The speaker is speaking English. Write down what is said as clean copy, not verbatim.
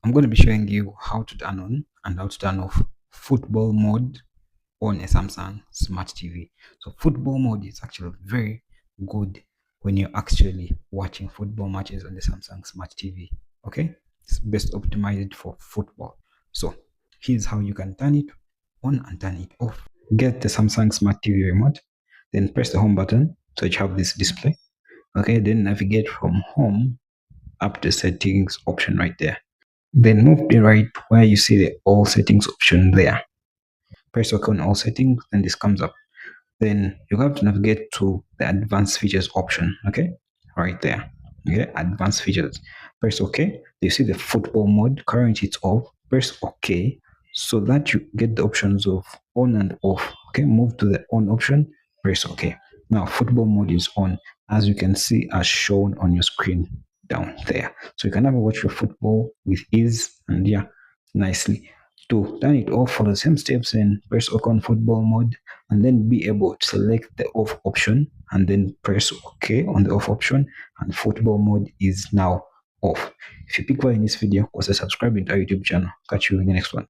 I'm going to be showing you how to turn on and how to turn off football mode on a Samsung Smart TV. So football mode is actually very good when you're actually watching football matches on the Samsung Smart TV. Okay, it's best optimized for football. So here's how you can turn it on and turn it off. Get the Samsung Smart TV remote, then press the home button so you have this display. Okay, then navigate from home up to settings option right there. Then move to the right where you see the all settings option there. Press OK on all settings, then this comes up. Then you have to navigate to the advanced features option. Okay, right there. Okay, advanced features. Press OK. You see the football mode. Currently it's off. Press OK so that you get the options of on and off. Okay, move to the on option. Press OK. Now football mode is on, as you can see as shown on your screen down there. So you can have a watch your football with ease and yeah, nicely. To turn it off, follow the same steps and press OK on football mode, and then be able to select the off option and then press OK on the off option, and football mode is now off. If you pick value in this video, consider subscribing to our YouTube channel. Catch you in the next one.